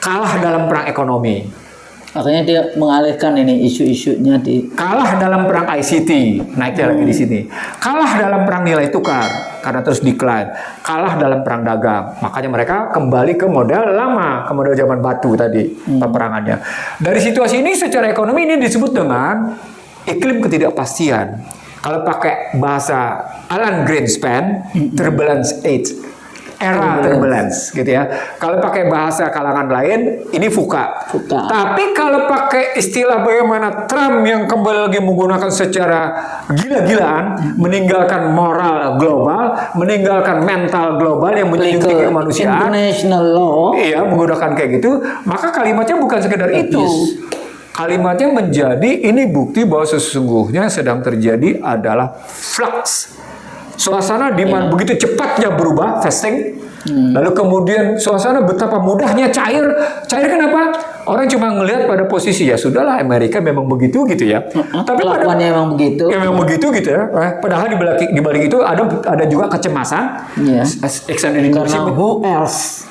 kalah dalam perang ekonomi. Makanya dia mengalihkan ini isu-isunya di Kalah dalam perang ICT, naiknya lagi di sini. Kalah dalam perang nilai tukar karena terus decline. Kalah dalam perang dagang. Makanya mereka kembali ke model lama, ke model zaman batu tadi peperangannya. Dari situasi ini secara ekonomi ini disebut dengan iklim ketidakpastian. Kalau pakai bahasa Alan Greenspan, turbulence age. Era turbulence gitu ya. Kalau pakai bahasa kalangan lain ini VUCA. Tapi kalau pakai istilah bagaimana Trump yang kembali lagi menggunakan secara gila-gilaan, meninggalkan moral global, meninggalkan mental global yang menjunjung kemanusiaan, international law, iya menggunakan kayak gitu, maka kalimatnya bukan sekedar itu. Kalimatnya menjadi ini bukti bahwa sesungguhnya sedang terjadi adalah flux. Suasana di mana begitu cepatnya berubah, fasting, lalu kemudian suasana betapa mudahnya cair. Cair kenapa? Orang cuma ngelihat pada posisi ya sudahlah Amerika memang begitu gitu ya. Tapi kelakuannya memang begitu. Ya, memang begitu gitu ya. Padahal di balik itu ada juga kecemasan. Karena who else?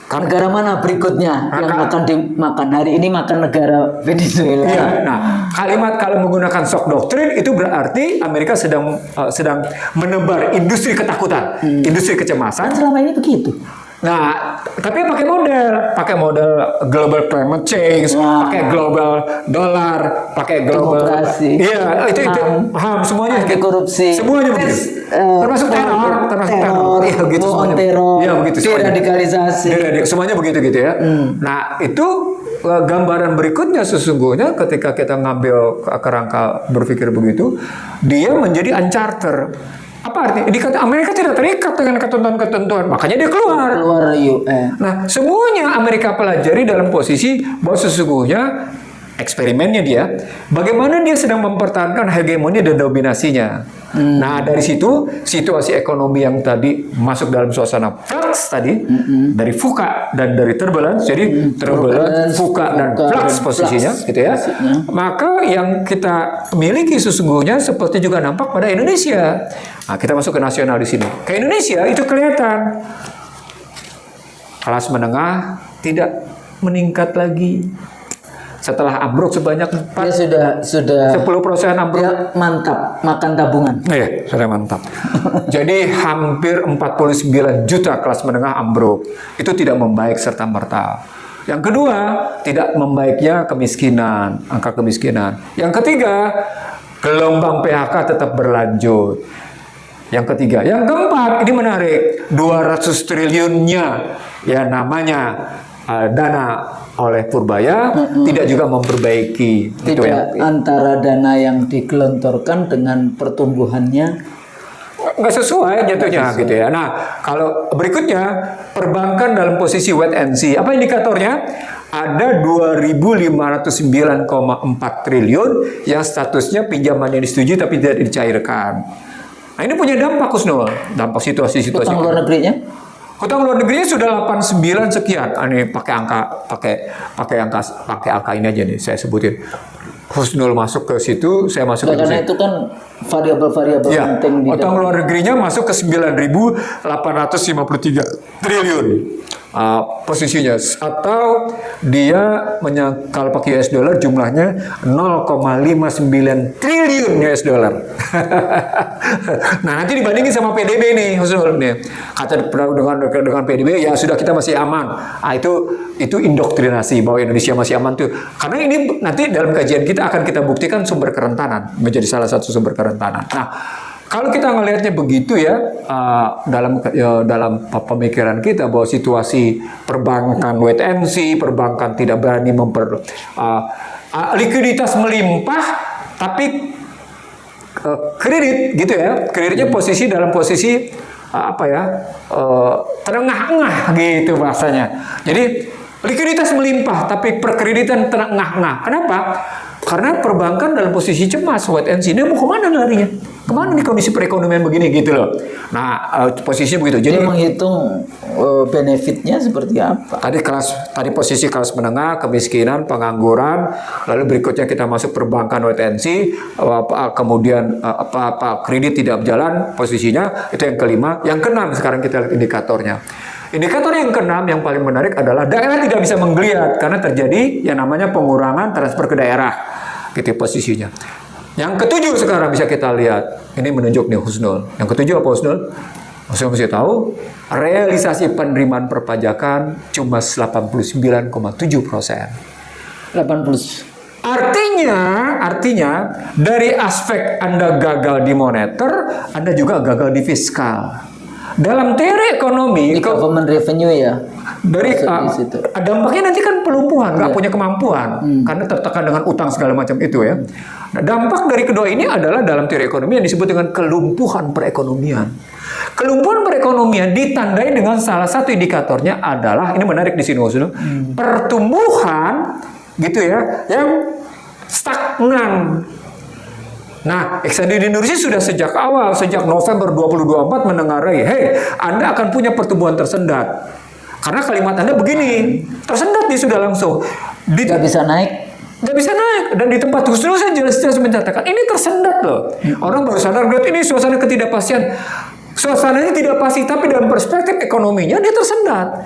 Negara mana berikutnya yang akan dimakan? Hari ini makan negara Venezuela. Iya. Nah, kalimat kalau menggunakan shock doctrine itu berarti Amerika sedang menebar industri ketakutan, industri kecemasan. Selama ini begitu. Nah, tapi pakai model global climate change, pakai global dollar, pakai global demokrasi. Iya, itu HAM semuanya anti korupsi. Semuanya begitu. Termasuk teror. Iya, begitu semuanya. Teror. Iya, begitu semuanya. Deradikalisasi. Semuanya begitu gitu ya. Nah, itu gambaran berikutnya sesungguhnya ketika kita ngambil kerangka berpikir begitu, dia menjadi uncharted. Apa artinya? Dikata Amerika tidak terikat dengan ketentuan-ketentuan, makanya dia keluar UN. Nah, semuanya Amerika pelajari dalam posisi bahwa sesungguhnya eksperimennya dia, bagaimana dia sedang mempertahankan hegemoni dan dominasinya. Nah, dari situ situasi ekonomi yang tadi masuk dalam suasana flux tadi, dari VUCA dan dari turbulence, jadi turbulence, VUCA dan flux posisinya, gitu ya. Maka yang kita miliki sesungguhnya seperti juga nampak pada Indonesia. Nah, kita masuk ke nasional di sini. Ke Indonesia itu kelihatan kelas menengah tidak meningkat lagi. Setelah ambruk sebanyak 10% ambruk. Ya, mantap, makan tabungan. Iya, sudah mantap. Jadi hampir 49 juta kelas menengah ambruk. Itu tidak membaik serta-merta. Yang kedua, tidak membaiknya kemiskinan, angka kemiskinan. Yang ketiga, gelombang PHK tetap berlanjut. Yang ketiga, yang keempat, ini menarik, 200 triliunnya ya namanya dana oleh Purbaya tidak juga memperbaiki antara dana yang digelontorkan dengan pertumbuhannya nggak sesuai jatuhnya gitu ya. Nah, kalau berikutnya perbankan dalam posisi wait and see. Apa indikatornya? Ada 2.509,4 triliun yang statusnya pinjaman yang disetujui tapi tidak dicairkan. Nah, ini punya dampak Husnul, dampak situasi-situasi. Utang luar negerinya? Utang luar negerinya sudah 89 sekian. Ini pakai angka ini aja nih saya sebutin. Husnul masuk ke situ, saya masuk ke karena itu kan variabel-variabel penting di utang luar negerinya masuk ke 9.853 triliun. Posisinya atau dia kalau pakai US dollar jumlahnya 0,59 triliun US dollar. Nah, nanti dibandingin sama PDB nih Husnul nih. Kata dengan PDB ya sudah kita masih aman. Itu indoktrinasi bahwa Indonesia masih aman tuh. Karena ini nanti dalam kajian kita akan kita buktikan sumber kerentanan menjadi salah satu sumber kerentanan. Nah, kalau kita ngelihatnya begitu ya, dalam pemikiran kita bahwa situasi perbankan wait and see, perbankan tidak berani likuiditas melimpah, tapi kredit gitu ya, kreditnya dalam posisi terengah-engah gitu bahasanya. Jadi likuiditas melimpah, tapi perkreditan terengah-engah. Kenapa? Karena perbankan dalam posisi cemas, wait and see. Dia mau kemana larinya? Kemana nih kondisi perekonomian begini gitu loh. Nah, posisinya begitu. Jadi dia menghitung benefitnya seperti apa? Tadi posisi kelas menengah, kemiskinan, pengangguran, lalu berikutnya kita masuk perbankan wait and see, kemudian kredit tidak berjalan posisinya, itu yang kelima. Yang keenam sekarang kita lihat indikatornya. Indikator yang keenam yang paling menarik adalah daerah tidak bisa menggeliat karena terjadi yang namanya pengurangan transfer ke daerah. Gitu posisinya. Yang ketujuh sekarang bisa kita lihat. Ini menunjuk nih Husnul. Yang ketujuh apa Husnul? Husnul mesti tahu realisasi penerimaan perpajakan cuma 89,7%. 80. Artinya dari aspek Anda gagal di moneter, Anda juga gagal di fiskal. Dalam teori ekonomi, Ini government revenue ya. dari Maksud di situ. dampaknya nanti kan pelumpuhan, nggak Iya. punya kemampuan karena tertekan dengan utang segala macam itu ya. Nah, dampak dari kedua ini adalah dalam teori ekonomi yang disebut dengan kelumpuhan perekonomian. Kelumpuhan perekonomian ditandai dengan salah satu indikatornya adalah ini menarik di sini maksudnya pertumbuhan gitu ya yang stagnan. Nah, Eksandi di Indonesia sudah sejak awal, sejak November 2024 mendengarai, hey, Anda akan punya pertumbuhan tersendat. Karena kalimat Anda begini, tersendat dia sudah langsung. Nggak bisa naik. Nggak bisa naik. Dan di tempat khusus saya jelas-jelas mencatatkan, ini tersendat loh. Orang baru sadar, ini suasana ketidakpastian. Suasananya tidak pasti, tapi dalam perspektif ekonominya dia tersendat.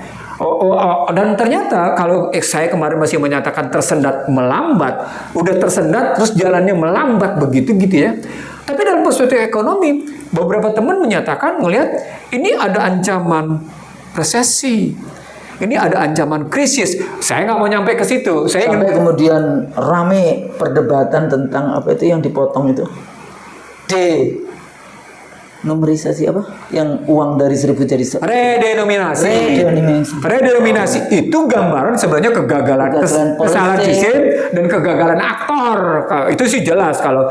Dan ternyata kalau saya kemarin masih menyatakan tersendat melambat, udah tersendat terus jalannya melambat begitu gitu ya. Tapi dalam perspektif ekonomi, beberapa teman menyatakan melihat ini ada ancaman resesi, ini ada ancaman krisis. Saya nggak mau nyampe ke situ. Saya Sampai kemudian rame perdebatan tentang apa itu yang dipotong itu. Numerisasi apa? Yang uang dari 1.000 jadi redenominasi. Redenominasi. Redenominasi itu gambaran sebenarnya kegagalan kesalahan sistem dan kegagalan aktor. Itu sih jelas kalau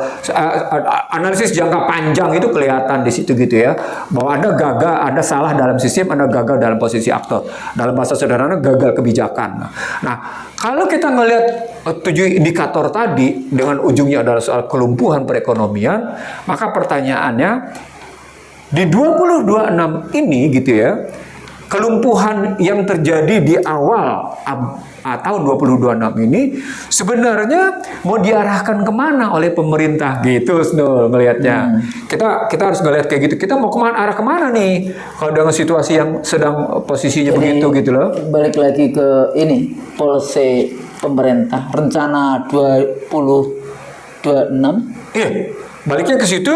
analisis jangka panjang itu kelihatan di situ gitu ya. Bahwa Anda gagal, Anda salah dalam sistem, Anda gagal dalam posisi aktor. Dalam bahasa sederhana gagal kebijakan. Nah, kalau kita ngelihat 7 indikator tadi dengan ujungnya adalah soal kelumpuhan perekonomian, maka pertanyaannya di 2026 ini gitu ya, kelumpuhan yang terjadi di awal tahun 2026 ini sebenarnya mau diarahkan kemana oleh pemerintah gitu, Snul, melihatnya. Kita harus ngelihat kayak gitu. Kita mau arah kemana nih kalau dengan situasi yang sedang posisinya begitu gitu loh. Balik lagi ke ini policy pemerintah rencana 2026. Iya. Baliknya ke situ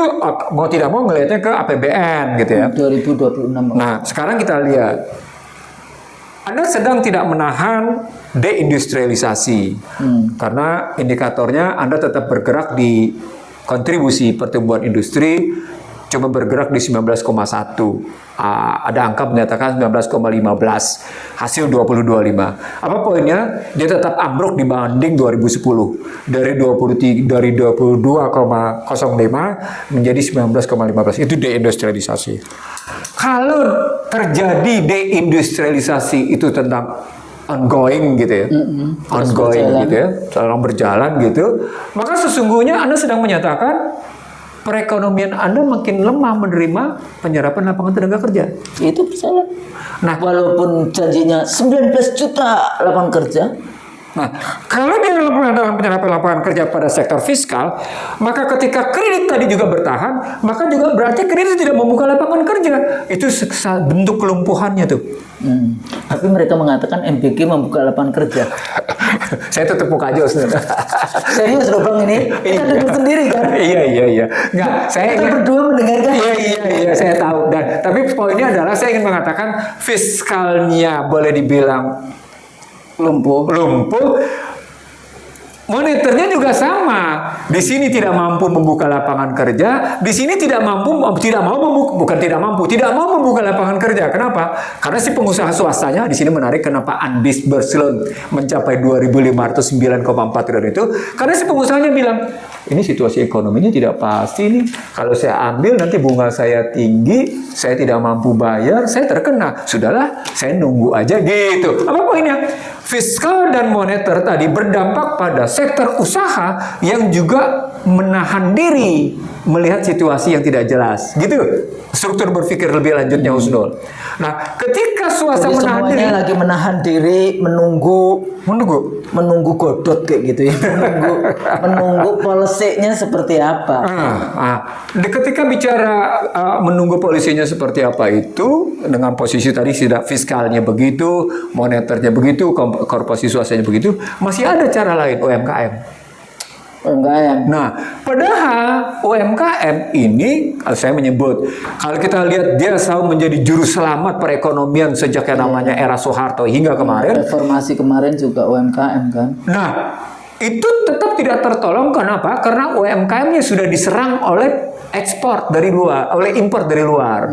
mau tidak mau ngelihatnya ke APBN gitu ya. 2026. Nah, sekarang kita lihat. Anda sedang tidak menahan deindustrialisasi. Karena indikatornya Anda tetap bergerak di kontribusi pertumbuhan industri cuma bergerak di 19,1. Ada angka menyatakan 19,15 hasil 2025. Apa poinnya? Dia tetap ambruk dibanding 2010 dari 22,05 menjadi 19,15. Itu deindustrialisasi. Kalau terjadi deindustrialisasi itu tentang ongoing gitu ya, ongoing gitu ya, selalu berjalan gitu, maka sesungguhnya Anda sedang menyatakan perekonomian Anda makin lemah menerima penyerapan lapangan tenaga kerja. Itu bersalah. Nah, walaupun janjinya 19 juta lapangan kerja. Nah, kalau dia dalam penyerapan lapangan kerja pada sektor fiskal, maka ketika kredit tadi juga bertahan, maka juga berarti kredit tidak membuka lapangan kerja. Itu bentuk kelumpuhannya tuh. Tapi mereka mengatakan MBG membuka lapangan kerja. Saya tetap buka aja, Ustaz. Serius loh Bang ini? Kita dengar sendiri kan? Iya. Nggak, saya Kita berdua mendengarkan. Iya, saya tahu. Tapi poinnya adalah saya ingin mengatakan fiskalnya boleh dibilang lumpuh. Moneternya juga sama. Di sini tidak mampu membuka lapangan kerja, di sini tidak mau membuka lapangan kerja. Kenapa? Karena si pengusaha swastanya di sini menarik kenapa undisbursed loan mencapai 2.509,4 triliun itu. Karena si pengusahanya bilang, ini situasi ekonominya tidak pasti nih. Kalau saya ambil nanti bunga saya tinggi, saya tidak mampu bayar, saya terkena. Sudahlah, saya nunggu aja gitu. Apa poinnya? Fiskal dan moneter tadi berdampak pada sektor usaha yang juga menahan diri melihat situasi yang tidak jelas. Gitu struktur berpikir lebih lanjutnya Husnul. Nah, ketika swasta Jadi menahan semuanya diri, lagi menahan diri, menunggu Godot kayak gitu ya, menunggu polisinya seperti apa. Ketika bicara menunggu polisinya seperti apa itu, dengan posisi tadi tidak fiskalnya begitu, moneternya begitu, korporasi swastanya begitu, masih ada cara lain, UMKM. Nah, padahal UMKM ini saya menyebut, kalau kita lihat dia selalu menjadi juru selamat perekonomian sejak yang namanya era Soeharto hingga kemarin. Reformasi kemarin juga UMKM kan. Nah, itu tetap tidak tertolong. Kenapa? Karena UMKM-nya sudah diserang oleh ekspor dari luar, oleh impor dari luar.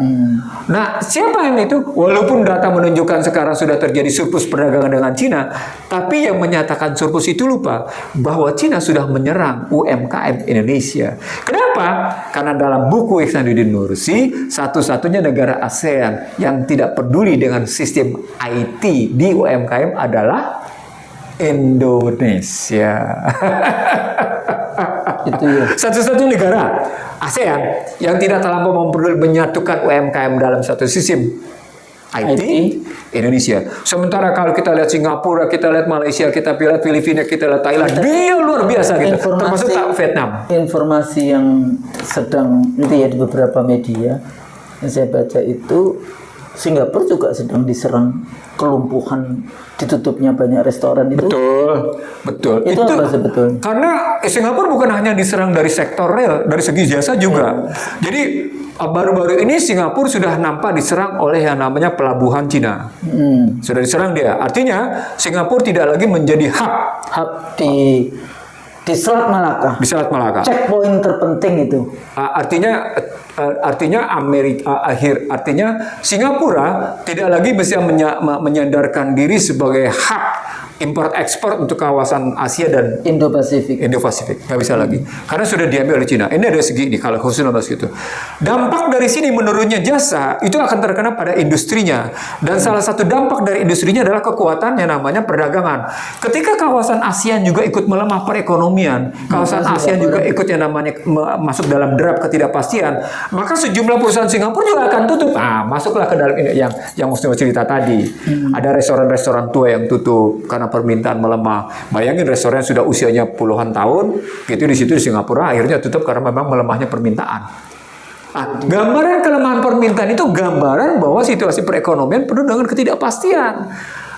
Nah, siapa yang itu? Walaupun data menunjukkan sekarang sudah terjadi surplus perdagangan dengan Cina, tapi yang menyatakan surplus itu lupa bahwa Cina sudah menyerang UMKM Indonesia. Kenapa? Karena dalam buku Ihsanuddin Nursi, satu-satunya negara ASEAN yang tidak peduli dengan sistem IT di UMKM adalah Indonesia. Itu ya. Satu-satunya negara ASEAN yang tidak terlampau menyatukan UMKM dalam satu sistem IT, Indonesia. Sementara kalau kita lihat Singapura, kita lihat Malaysia, kita lihat Filipina, kita lihat Thailand, dia luar biasa gitu. Termasuk Vietnam. Informasi yang sedang itu ya di beberapa media yang saya baca itu, Singapura juga sedang diserang kelumpuhan, ditutupnya banyak restoran itu. Betul. Itu apa sebetulnya? Karena Singapura bukan hanya diserang dari sektor real, dari segi jasa juga. Jadi baru-baru ini Singapura sudah nampak diserang oleh yang namanya pelabuhan Cina. Sudah diserang dia. Artinya Singapura tidak lagi menjadi hub di Selat Malaka. Di Selat Malaka. Checkpoint terpenting itu. Artinya Singapura tidak lagi bisa menyandarkan diri sebagai hub import ekspor untuk kawasan Asia dan Indo-Pasifik. Nggak bisa lagi karena sudah diambil oleh Cina. Ini ada segi ini kalau khusus bahas gitu. Dampak dari sini menurunnya jasa itu akan terkena pada industrinya, dan salah satu dampak dari industrinya adalah kekuatan yang namanya perdagangan. Ketika kawasan ASEAN juga ikut melemah perekonomian, kawasan ASEAN juga ikut yang namanya masuk dalam derap ketidakpastian, maka sejumlah perusahaan Singapura juga akan tutup. Masuklah ke dalam ini yang Musnul cerita tadi. Ada restoran-restoran tua yang tutup karena permintaan melemah. Bayangin restoran sudah usianya puluhan tahun, gitu di situ di Singapura akhirnya tutup karena memang melemahnya permintaan. Gambaran kelemahan permintaan itu gambaran bahwa situasi perekonomian penuh dengan ketidakpastian.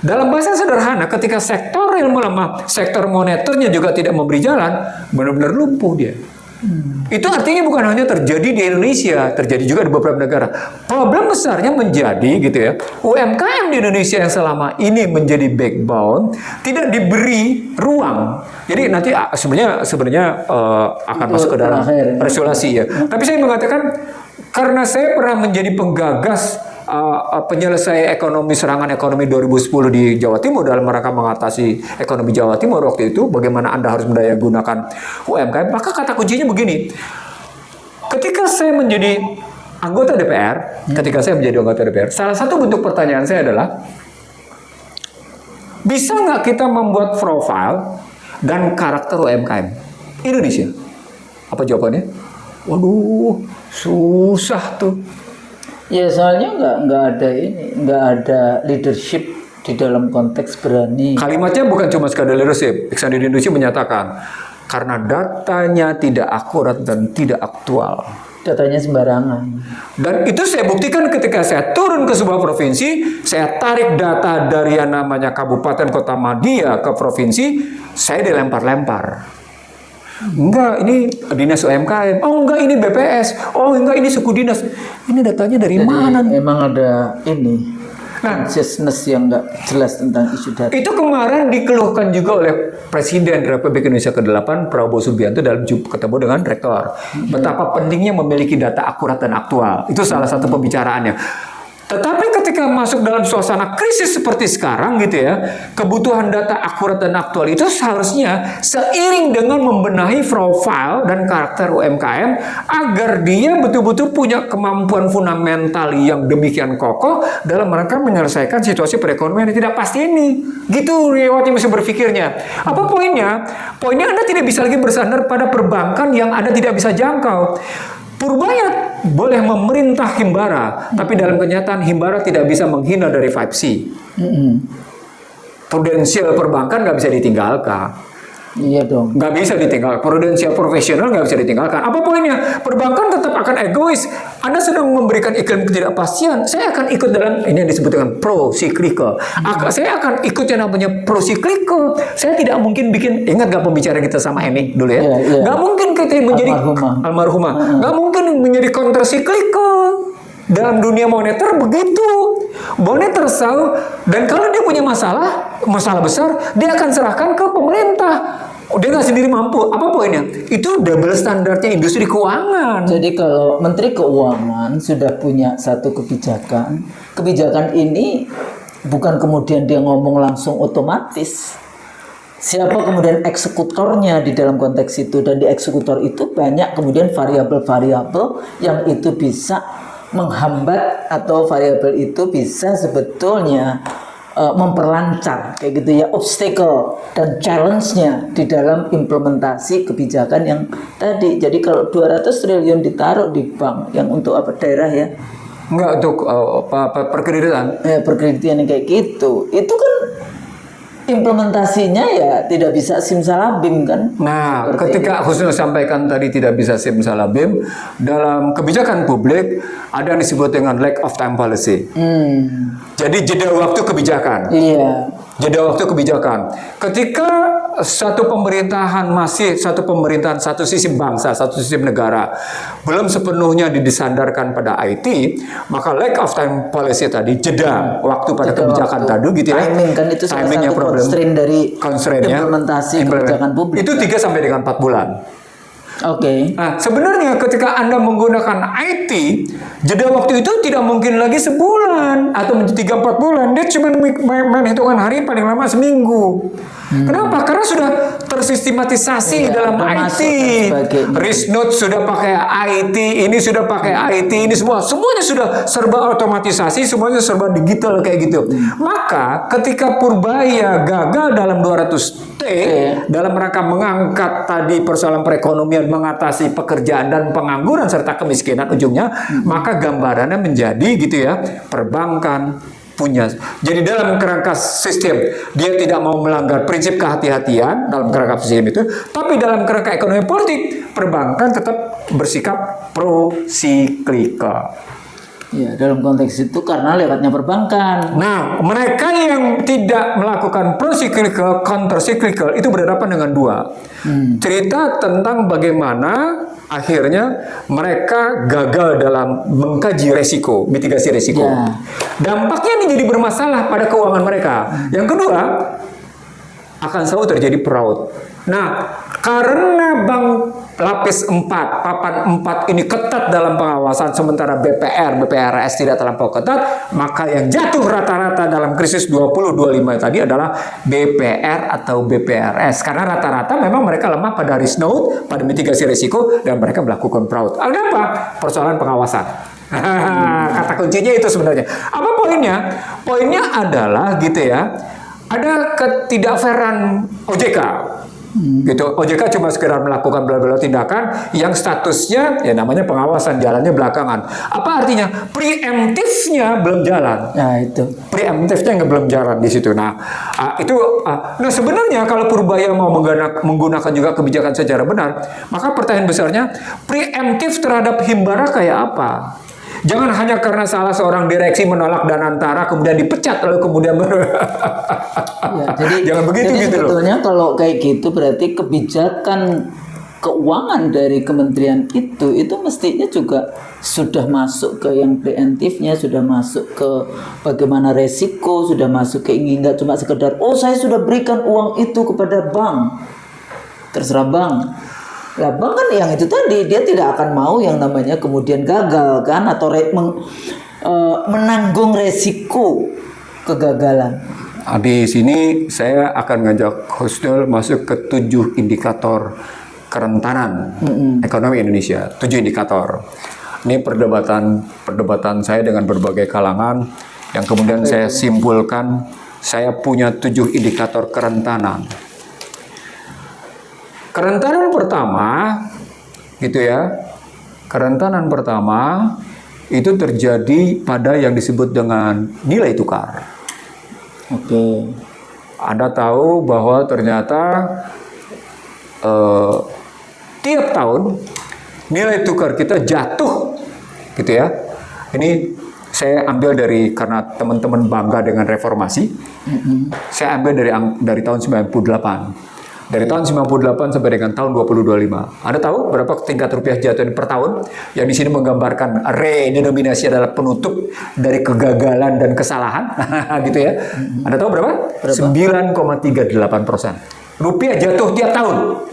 Dalam bahasa sederhana, ketika sektor real melemah, sektor moneternya juga tidak memberi jalan, benar-benar lumpuh dia. Itu artinya bukan hanya terjadi di Indonesia, terjadi juga di beberapa negara. Problem besarnya menjadi gitu ya, UMKM di Indonesia yang selama ini menjadi backbone tidak diberi ruang. Jadi nanti sebenarnya akan masuk ke dalam resolusi ya. Tapi saya mengatakan karena saya pernah menjadi penggagas penyelesaian serangan ekonomi 2010 di Jawa Timur dalam rangka mengatasi ekonomi Jawa Timur waktu itu, bagaimana Anda harus mendayagunakan UMKM, maka kata kuncinya begini. Ketika saya menjadi anggota DPR, salah satu bentuk pertanyaan saya adalah, bisa nggak kita membuat profil dan karakter UMKM Indonesia? Apa jawabannya? Waduh, susah tuh. Ya soalnya nggak ada leadership di dalam konteks berani. Kalimatnya bukan cuma sekadar leadership. Ihsanuddin Nursi menyatakan karena datanya tidak akurat dan tidak aktual. Datanya sembarangan. Dan itu saya buktikan ketika saya turun ke sebuah provinsi, saya tarik data dari yang namanya kabupaten kota media ke provinsi, saya dilempar-lempar. Enggak, ini dinas UMKM. Oh enggak, ini BPS. Oh enggak, ini suku dinas. Ini datanya dari mana? Memang ada consciousness yang enggak jelas tentang isu data. Itu kemarin dikeluhkan juga oleh Presiden Republik Indonesia ke-8 Prabowo Subianto dalam ketemu dengan rektor. Betapa pentingnya memiliki data akurat dan aktual. Itu salah satu pembicaraannya. Tetapi ketika masuk dalam suasana krisis seperti sekarang gitu ya, kebutuhan data akurat dan aktual itu seharusnya seiring dengan membenahi profil dan karakter UMKM agar dia betul-betul punya kemampuan fundamental yang demikian kokoh dalam rangka menyelesaikan situasi perekonomian yang tidak pasti ini. Gitu Rewati mesti berpikirnya. Apa poinnya? Poinnya Anda tidak bisa lagi bersandar pada perbankan yang Anda tidak bisa jangkau. Purbaya boleh memerintah Himbara, tapi dalam kenyataan Himbara tidak bisa menghina dari 5C. Prudensial perbankan nggak bisa ditinggalkan. Iya dong. Nggak bisa ditinggalkan. Prudensial profesional nggak bisa ditinggalkan. Apa poinnya? Perbankan tetap akan egois. Anda sedang memberikan iklim ketidakpastian. Saya akan ikut dalam ini yang disebut dengan pro-cyclical. Saya akan ikut yang namanya pro-cyclical. Saya tidak mungkin bikin, ingat nggak pembicaraan kita sama Emi dulu ya? Iya. Nggak mungkin kita menjadi almarhumah. Nggak mungkin menjadi counter-cyclical. Dalam dunia moneter begitu. Moneter tahu, dan kalau dia punya masalah besar, dia akan serahkan ke pemerintah. Dia nggak sendiri mampu. Apa poinnya? Itu double standarnya industri keuangan. Jadi kalau Menteri Keuangan sudah punya satu kebijakan ini bukan kemudian dia ngomong langsung otomatis. Siapa kemudian eksekutornya di dalam konteks itu, dan di eksekutor itu banyak kemudian variabel-variabel yang itu bisa menghambat atau variabel itu bisa sebetulnya memperlancar kayak gitu ya, obstacle dan challenge-nya di dalam implementasi kebijakan yang tadi. Jadi kalau 200 triliun ditaruh di bank yang untuk apa, daerah ya? Enggak, untuk perkreditan. Perkreditan yang kayak gitu. Itu kan implementasinya ya tidak bisa simsalabim kan. Nah, ketika Husnul sampaikan tadi tidak bisa simsalabim, dalam kebijakan publik ada yang disebut dengan lack of time policy. Jadi jeda waktu kebijakan. Iya. Jeda waktu kebijakan. Ketika satu pemerintahan satu sistem bangsa, satu sistem negara belum sepenuhnya disandarkan pada IT, maka lack of time policy tadi, jeda waktu pada kebijakan tadi gitu ya. Timing kan itu salah satu constraint dari implementasi kebijakan publik. Itu 3 sampai dengan 4 bulan. Oke. Nah, sebenarnya ketika Anda menggunakan IT, jeda waktu itu tidak mungkin lagi sebulan atau 3-4 bulan. Dia cuma main hitungan hari, paling lama seminggu. Kenapa? Karena sudah tersistematisasi dalam IT. Risk note sudah pakai IT, ini sudah pakai IT, ini semuanya sudah serba otomatisasi, semuanya serba digital kayak gitu. Maka ketika Purbaya gagal dalam 200T dalam rangka mengangkat tadi persoalan perekonomian, mengatasi pekerjaan dan pengangguran serta kemiskinan ujungnya, maka gambarannya menjadi gitu ya, perbankan punya. Jadi dalam kerangka sistem dia tidak mau melanggar prinsip kehati-hatian dalam kerangka sistem itu, tapi dalam kerangka ekonomi politik perbankan tetap bersikap pro-cyclical. Ya, dalam konteks itu karena lewatnya perbankan. Nah, mereka yang tidak melakukan pro-cyclical, counter-cyclical itu berhadapan dengan dua. Cerita tentang bagaimana akhirnya mereka gagal dalam mengkaji resiko, mitigasi resiko. Ya. Dampaknya ini jadi bermasalah pada keuangan mereka. Yang kedua, akan selalu terjadi fraud. Nah, karena bank lapis 4, papan 4 ini ketat dalam pengawasan, sementara BPRS tidak terlampau ketat, maka yang jatuh rata-rata dalam krisis 2025 tadi adalah BPR atau BPRS. Karena rata-rata memang mereka lemah pada risk note, pada mitigasi risiko, dan mereka melakukan fraud. Ada apa? Persoalan pengawasan. Kata kuncinya itu sebenarnya. Apa poinnya? Poinnya adalah gitu ya, ada ketidakfairan OJK. Gitu. OJK cuma sekedar melakukan bla-bla tindakan yang statusnya ya namanya pengawasan, jalannya belakangan. Apa artinya? Preemptifnya belum jalan. Nah, itu. Preemptifnya belum jalan di situ. Nah, nah sebenarnya kalau Purbaya mau menggunakan juga kebijakan secara benar, maka pertanyaan besarnya, preemptif terhadap Himbara kayak apa? Jangan hanya karena salah seorang direksi menolak Danantara kemudian dipecat lalu kemudian Ya, jangan begitu jadi gitu loh. sebetulnya kalau kayak gitu berarti kebijakan keuangan dari kementerian itu mestinya juga sudah masuk ke yang preemptifnya, sudah masuk ke bagaimana resiko, sudah masuk ke ini, nggak cuma sekedar saya sudah berikan uang itu kepada bank, terserah bank. Lah bank kan yang itu tadi, dia tidak akan mau yang namanya kemudian gagal kan, atau menanggung resiko kegagalan. Di sini saya akan ngajak Husnul masuk ke 7 indikator kerentanan ekonomi Indonesia. 7 indikator. Ini perdebatan saya dengan berbagai kalangan yang kemudian saya simpulkan, saya punya 7 indikator kerentanan. Kerentanan pertama, gitu ya. Kerentanan pertama itu terjadi pada yang disebut dengan nilai tukar. Oke. Anda tahu bahwa ternyata tiap tahun nilai tukar kita jatuh, gitu ya. Ini saya ambil karena teman-teman bangga dengan reformasi. Saya ambil dari tahun 98. Dari tahun 98 sampai dengan tahun 2025. Anda tahu berapa tingkat rupiah jatuh per tahun? Yang di sini menggambarkan redenominasi adalah penutup dari kegagalan dan kesalahan, gitu ya. Anda tahu berapa? 9,38%. Rupiah jatuh tiap tahun.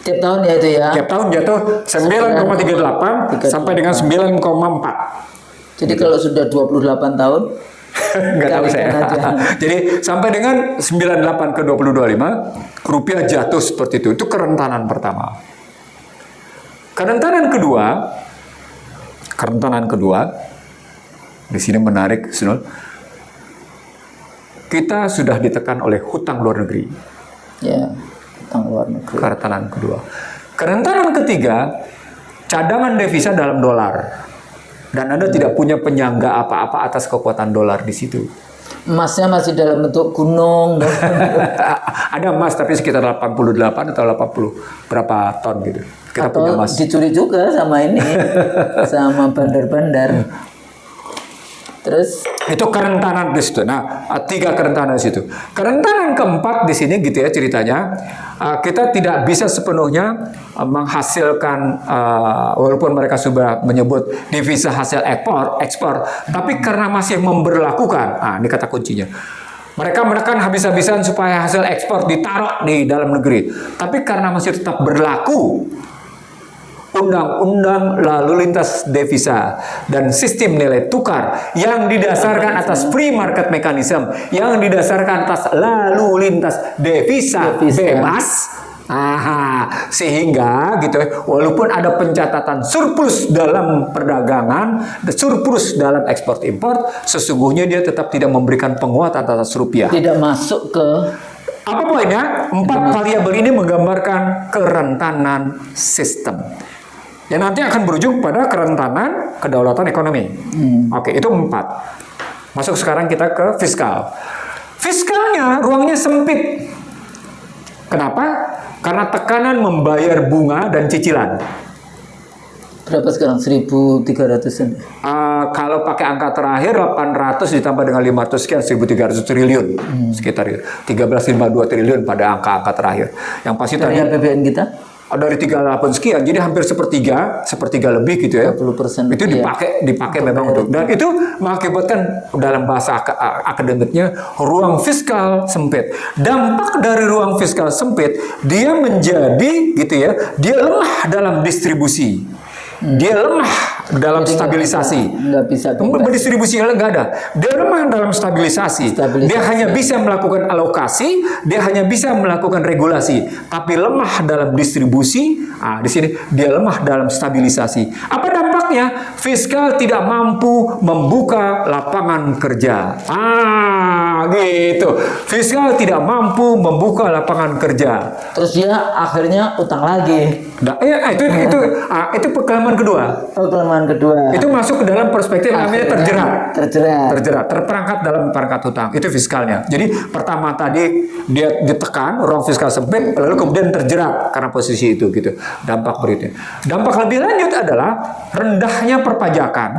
Tiap tahun ya itu ya. Tiap tahun jatuh 9,38 sampai dengan 9,4. Jadi kalau sudah 28 tahun, nggak tahu saya. Jadi sampai dengan 98 ke 2025 rupiah jatuh seperti itu. Itu kerentanan pertama. Kerentanan kedua di sini menarik, Sunul. Kita sudah ditekan oleh hutang luar negeri. Ya, hutang luar negeri. Kerentanan kedua. Kerentanan ketiga, cadangan devisa dalam dolar. Dan Anda tidak punya penyangga apa-apa atas kekuatan dolar di situ. Emasnya masih dalam bentuk gunung. Ada emas tapi sekitar 88 atau 80 berapa ton gitu. Kita atau punya emas. dicuri juga sama ini, sama bandar-bandar. Terus itu kerentanan di situ. Nah, 3 kerentanan di situ. Kerentanan keempat di sini gitu ya ceritanya. Kita tidak bisa sepenuhnya menghasilkan walaupun mereka sudah menyebut devisa hasil ekspor, tapi karena masih memberlakukan. Ini kata kuncinya. Mereka menekan habis-habisan supaya hasil ekspor ditaruh di dalam negeri. Tapi karena masih tetap berlaku undang-undang lalu lintas devisa dan sistem nilai tukar yang didasarkan atas free market mechanism, yang didasarkan atas lalu lintas devisa bebas, sehingga gitu walaupun ada pencatatan surplus dalam perdagangan, surplus dalam ekspor impor, sesungguhnya dia tetap tidak memberikan penguatan atas rupiah. Tidak masuk ke apa poinnya? 4 variabel ini menggambarkan kerentanan sistem. Yang nanti akan berujung pada kerentanan kedaulatan ekonomi. Oke, itu 4. Masuk sekarang kita ke fiskal. Fiskalnya ruangnya sempit. Kenapa? Karena tekanan membayar bunga dan cicilan. berapa sekarang? 1.300-an. Kalau pakai angka terakhir 800 ditambah dengan 500 sekian 1.300 triliun. Sekitar 13,52 triliun pada angka-angka terakhir. Yang pasti dari tadi APBN kita? Dari 38 sekian, jadi hampir sepertiga lebih gitu ya. 30% itu dipakai memang untuk, dan itu mengakibatkan dalam bahasa akademiknya ruang fiskal sempit. Dampak dari ruang fiskal sempit, dia menjadi gitu ya, dia lemah dalam distribusi. Dia lemah dalam jadi stabilisasi. Nggak bisa Berdistribusinya nggak ada. Dia lemah dalam stabilisasi. Dia hanya bisa melakukan alokasi, dia hanya bisa melakukan regulasi, tapi lemah dalam distribusi. Di sini dia lemah dalam stabilisasi. Apa dampaknya? Fiskal tidak mampu membuka lapangan kerja. Gitu. Fiskal tidak mampu membuka lapangan kerja. Terus dia akhirnya utang lagi. Itu kelemahan kedua. Kelemahan kedua. Itu masuk ke dalam perspektif namanya terjerat, terperangkap dalam perangkat hutang. Itu fiskalnya. Jadi pertama tadi dia ditekan, ruang fiskal sempit, lalu kemudian terjerat karena posisi itu gitu. Dampak berikutnya. Dampak lebih lanjut adalah rendahnya perpajakan.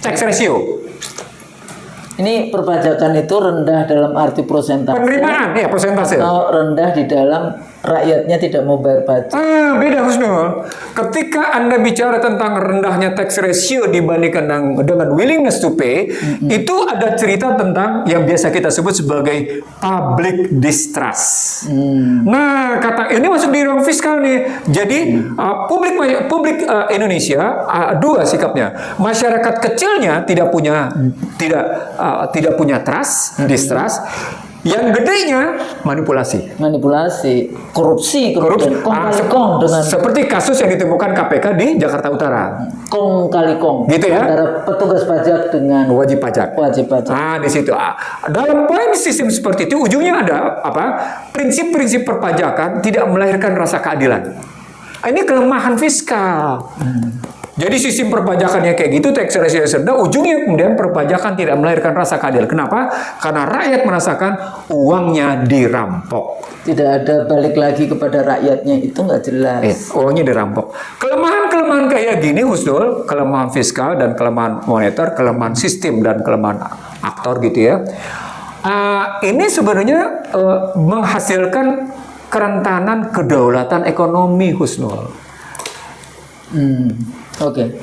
Tax ratio. Ini perpajakan itu rendah dalam arti persentase. Penerimaan, ya persentase. Atau rendah di dalam rakyatnya tidak mau bayar pajak. Beda Husnul. Ketika Anda bicara tentang rendahnya tax ratio dibandingkan dengan willingness to pay, itu ada cerita tentang yang biasa kita sebut sebagai public distrust. Nah, kata ini masuk di ruang fiskal nih. Jadi publik Indonesia dua sikapnya. Masyarakat kecilnya tidak punya trust, distrust. Yang gedenya manipulasi, korupsi, kemudian kong kali kong dengan seperti kasus yang ditemukan KPK di Jakarta Utara. Kong kali kong, gitu ya? Antara petugas pajak dengan wajib pajak. Di situ. Dalam poin sistem seperti itu, ujungnya ada apa? Prinsip-prinsip perpajakan tidak melahirkan rasa keadilan. Ini kelemahan fiskal. Jadi sistem perpajakannya kayak gitu, tax ratio rendah, ujungnya kemudian perpajakan tidak melahirkan rasa keadilan. Kenapa? Karena rakyat merasakan uangnya dirampok. Tidak ada balik lagi kepada rakyatnya, itu nggak jelas. Uangnya dirampok. Kelemahan-kelemahan kayak gini, Husnul, kelemahan fiskal dan kelemahan moneter, kelemahan sistem dan kelemahan aktor gitu ya. Ini sebenarnya menghasilkan kerentanan kedaulatan ekonomi, Husnul.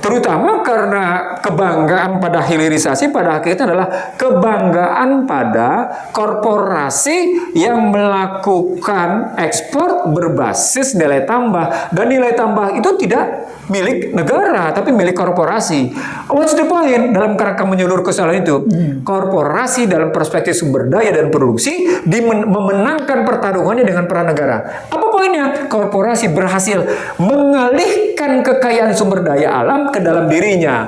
Terutama karena kebanggaan pada hilirisasi pada akhirnya adalah kebanggaan pada korporasi yang melakukan ekspor berbasis nilai tambah, dan nilai tambah itu tidak milik negara tapi milik korporasi. What's the point dalam kerangka menyeluruh kesalahan itu? Korporasi dalam perspektif sumber daya dan produksi memenangkan pertarungannya dengan peran negara. Apa poinnya? Korporasi berhasil mengalihkan kekayaan sumber daya alam ke dalam dirinya.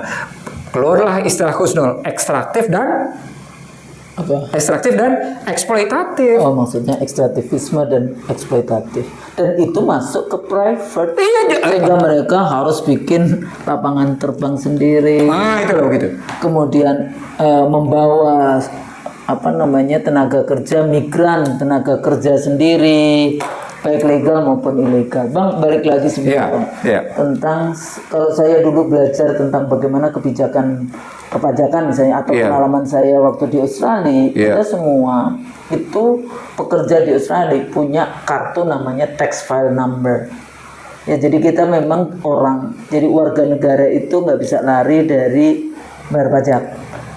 Keluarlah istilah Husnul, ekstraktif dan eksploitatif. Maksudnya ekstraktivisme dan eksploitatif. Dan itu masuk ke private. Sehingga mereka harus bikin lapangan terbang sendiri. Itu loh gitu. Kemudian membawa tenaga kerja migran, tenaga kerja sendiri, baik legal maupun ilegal. Bang, balik lagi sebentar tentang, kalau saya dulu belajar tentang bagaimana kebijakan perpajakan misalnya, atau pengalaman saya waktu di Australia, kita semua itu pekerja di Australia punya kartu namanya tax file number. Ya, jadi kita memang jadi warga negara itu nggak bisa lari dari bayar pajak.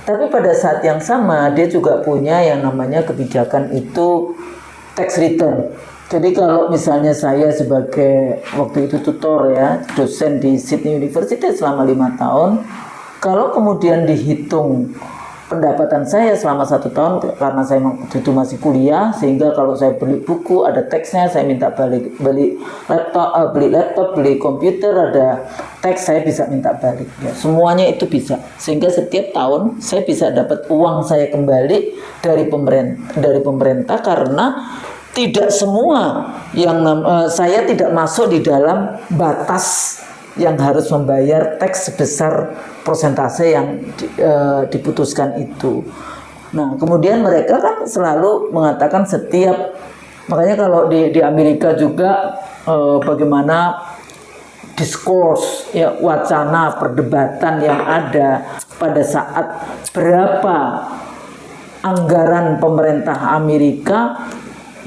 Tapi pada saat yang sama dia juga punya yang namanya kebijakan itu tax return. Jadi kalau misalnya saya sebagai waktu itu tutor ya, dosen di Sydney University selama 5 tahun, kalau kemudian dihitung pendapatan saya selama 1 tahun, karena saya waktu itu masih kuliah, sehingga kalau saya beli buku ada teksnya, saya minta beli laptop, beli komputer, ada teks, saya bisa minta balik. Ya, semuanya itu bisa, sehingga setiap tahun saya bisa dapat uang saya kembali dari pemerintah karena tidak semua yang saya tidak masuk di dalam batas yang harus membayar teks sebesar persentase yang diputuskan itu. Nah, kemudian mereka kan selalu mengatakan makanya kalau di Amerika juga bagaimana diskurs, ya, wacana perdebatan yang ada pada saat berapa anggaran pemerintah Amerika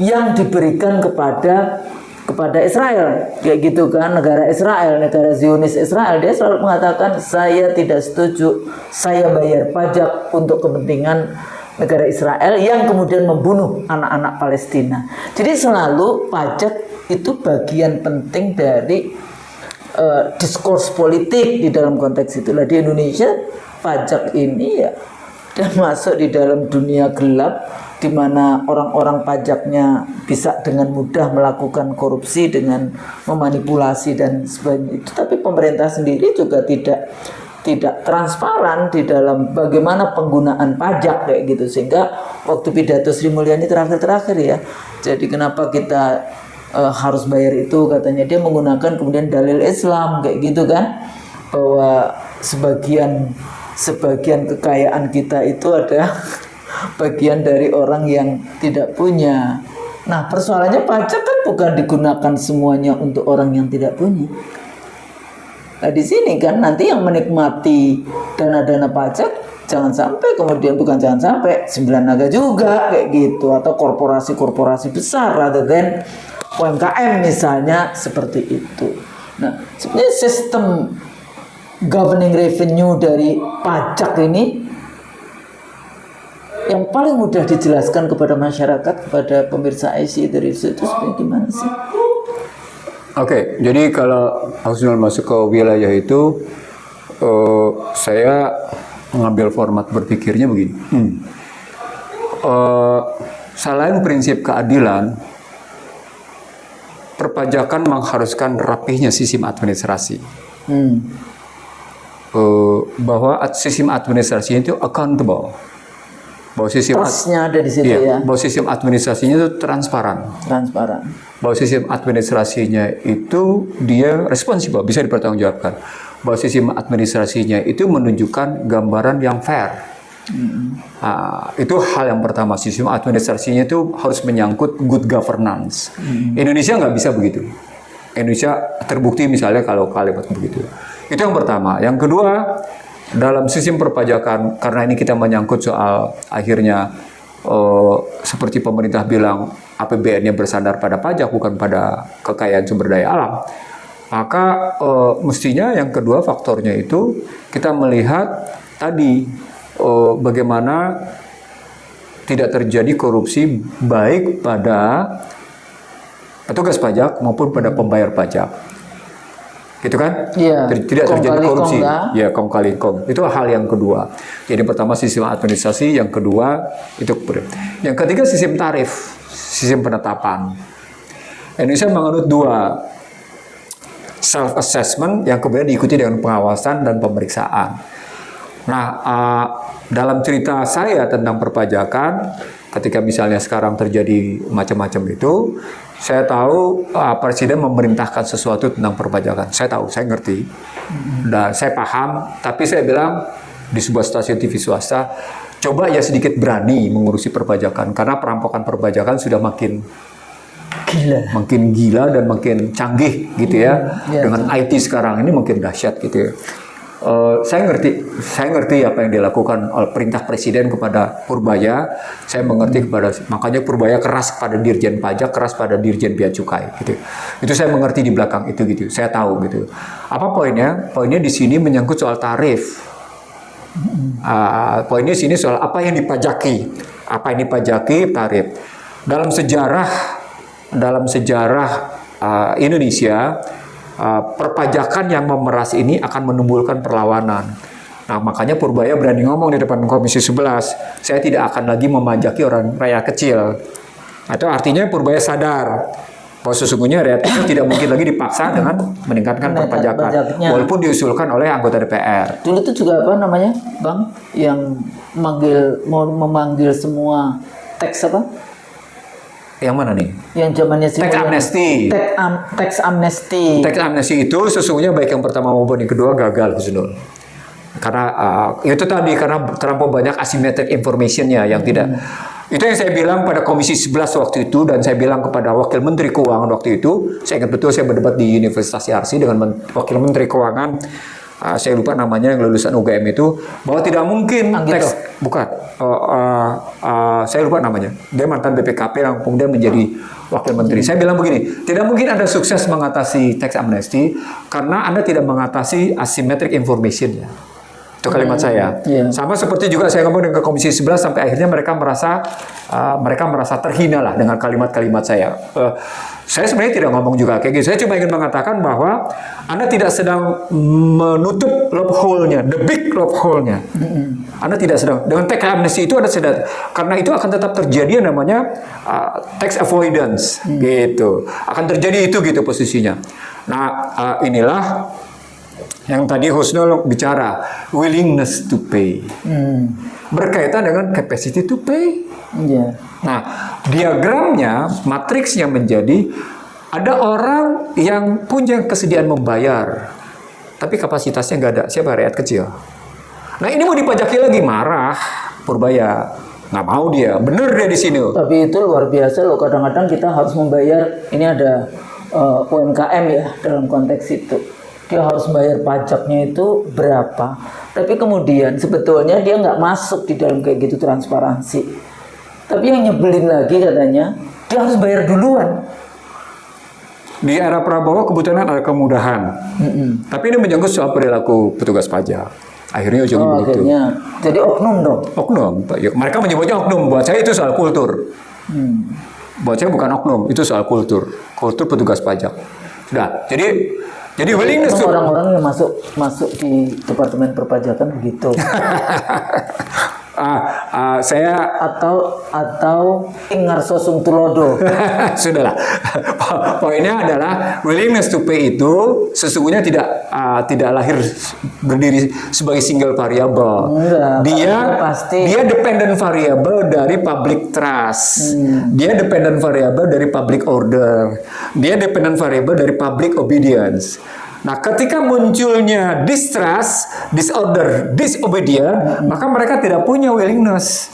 yang diberikan kepada Israel, kayak gitu kan, negara Zionis Israel. Dia selalu mengatakan, saya tidak setuju, saya bayar pajak untuk kepentingan negara Israel yang kemudian membunuh anak-anak Palestina. Jadi selalu pajak itu bagian penting dari diskurs politik di dalam konteks itulah. Di Indonesia pajak ini ya dan masuk di dalam dunia gelap, di mana orang-orang pajaknya bisa dengan mudah melakukan korupsi dengan memanipulasi dan sebagainya itu. Tapi pemerintah sendiri juga tidak transparan di dalam bagaimana penggunaan pajak kayak gitu, sehingga waktu pidato Sri Mulyani terakhir ya, jadi kenapa kita harus bayar itu, katanya dia menggunakan kemudian dalil Islam kayak gitu kan, bahwa sebagian kekayaan kita itu ada bagian dari orang yang tidak punya. Nah, persoalannya pajak kan bukan digunakan semuanya untuk orang yang tidak punya. Nah, di sini kan nanti yang menikmati dana-dana pajak jangan sampai Sembilan Naga juga kayak gitu, atau korporasi-korporasi besar rather than UMKM misalnya seperti itu. Nah, sebenarnya sistem governing revenue dari pajak ini yang paling mudah dijelaskan kepada masyarakat, kepada pemirsa IC dari itu sebenarnya gimana sih? Oke, jadi kalau Husnul masuk ke wilayah itu, saya mengambil format berpikirnya begini. Selain prinsip keadilan, perpajakan mengharuskan rapihnya sistem administrasi. Bahwa sistem administrasinya itu accountable. Bahwa sistem Trustnya ada di situ ya. bahwa sistem administrasinya itu transparan. Bahwa sistem administrasinya itu dia responsibel, bisa dipertanggungjawabkan. Bahwa sistem administrasinya itu menunjukkan gambaran yang fair. Itu hal yang pertama. Sistem administrasinya itu harus menyangkut good governance. Indonesia nggak bisa begitu. Indonesia terbukti misalnya kalau kalimat begitu. Itu yang pertama. Yang kedua, dalam sistem perpajakan, karena ini kita menyangkut soal akhirnya seperti pemerintah bilang APBN-nya bersandar pada pajak bukan pada kekayaan sumber daya alam, maka mestinya yang kedua faktornya itu kita melihat tadi bagaimana tidak terjadi korupsi baik pada petugas pajak maupun pada pembayar pajak. Gitu kan? Iya. Tidak terjadi korupsi. Kong, ya, kong kali kong. Itu hal yang kedua. Jadi pertama sistem administrasi, yang kedua itu. Yang ketiga sistem tarif, sistem penetapan. Indonesia menganut dua, self assessment yang kemudian diikuti dengan pengawasan dan pemeriksaan. Nah, dalam cerita saya tentang perpajakan, ketika misalnya sekarang terjadi macam-macam itu, saya tahu Presiden memerintahkan sesuatu tentang perpajakan. Saya tahu, saya ngerti, dan saya paham. Tapi saya bilang di sebuah stasiun TV swasta, coba ya sedikit berani mengurusi perpajakan, karena perampokan perpajakan sudah makin gila dan makin canggih gitu ya. Dengan IT sekarang ini makin dahsyat gitu ya. Saya ngerti apa yang dilakukan oleh perintah Presiden kepada Purbaya. Saya mengerti makanya Purbaya keras pada Dirjen Pajak, keras pada Dirjen Bea Cukai gitu. Itu saya mengerti di belakang itu gitu. Saya tahu gitu. Apa poinnya? Poinnya di sini menyangkut soal tarif. Poinnya di sini soal apa yang dipajaki. Apa yang dipajaki, tarif. Dalam sejarah Indonesia, perpajakan yang memeras ini akan menimbulkan perlawanan. Nah, makanya Purbaya berani ngomong di depan Komisi 11, saya tidak akan lagi memajaki orang rakyat kecil. Itu artinya Purbaya sadar bahwa sesungguhnya rakyat kecil tidak mungkin lagi dipaksa dengan meningkatkan perpajakan, walaupun diusulkan oleh anggota DPR. Dulu itu juga apa namanya, Bang, yang mau memanggil semua teks apa? Yang mana nih? Yang zamannya Tax amnesty. Tax amnesty. Tax amnesty itu sesungguhnya baik yang pertama maupun yang kedua gagal, Husnul. Karena itu tadi, karena terlampau banyak asymmetric information-nya yang tidak. Itu yang saya bilang pada Komisi 11 waktu itu, dan saya bilang kepada Wakil Menteri Keuangan waktu itu. Saya ingat betul, saya berdebat di Universitas Yarsi dengan Wakil Menteri Keuangan. Saya lupa namanya, yang lulusan UGM itu, bahwa tidak mungkin teks saya lupa namanya, dia mantan BPKP yang kemudian menjadi wakil menteri. Saya bilang begini, tidak mungkin Anda sukses mengatasi tax amnesty karena Anda tidak mengatasi asymmetric information ya. Itu kalimat saya. Sama seperti juga saya ngomong ke Komisi 11 sampai akhirnya mereka merasa terhina lah dengan kalimat-kalimat saya. Saya sebenarnya tidak ngomong juga kayak gitu. Saya cuma ingin mengatakan bahwa Anda tidak sedang menutup loophole-nya, the big loophole-nya. Anda tidak sedang. Dengan tax amnesty itu Anda sedang, karena itu akan tetap terjadi yang namanya tax avoidance, gitu. Akan terjadi itu gitu posisinya. Nah, inilah yang tadi Husnul bicara, willingness to pay. Berkaitan dengan capacity to pay. Nah, diagramnya, matriksnya menjadi ada orang yang punya kesediaan membayar, tapi kapasitasnya nggak ada. Siapa? Rakyat kecil. Nah, ini mau dipajaki lagi, marah Purbaya. Nggak mau dia, bener dia di sini. Tapi itu luar biasa loh, kadang-kadang kita harus membayar, ini ada UMKM ya dalam konteks itu. Dia harus bayar pajaknya itu berapa. Tapi kemudian sebetulnya dia nggak masuk di dalam kayak gitu transparansi. Tapi yang nyebelin lagi katanya, dia harus bayar duluan. Di era Prabowo kebetulan ada kemudahan. Tapi ini menyangkut soal perilaku petugas pajak. Akhirnya ujungnya begitu. Akhirnya jadi oknum dong. Oknum. Mereka menyebutnya oknum. Buat saya itu soal kultur. Buat saya bukan oknum, itu soal kultur. Kultur petugas pajak. Sudah. Jadi willingness to Orang-orang yang masuk di departemen perpajakan begitu. saya atau Ingarso Sung Tulodo. sudahlah. Poinnya adalah willingness to pay itu sesungguhnya tidak lahir berdiri sebagai single variable. Dia dependent variable dari public trust. Dia dependent variable dari public order. Dia dependent variable dari public obedience. Nah, ketika munculnya distrust, disorder, disobedient, maka mereka tidak punya willingness.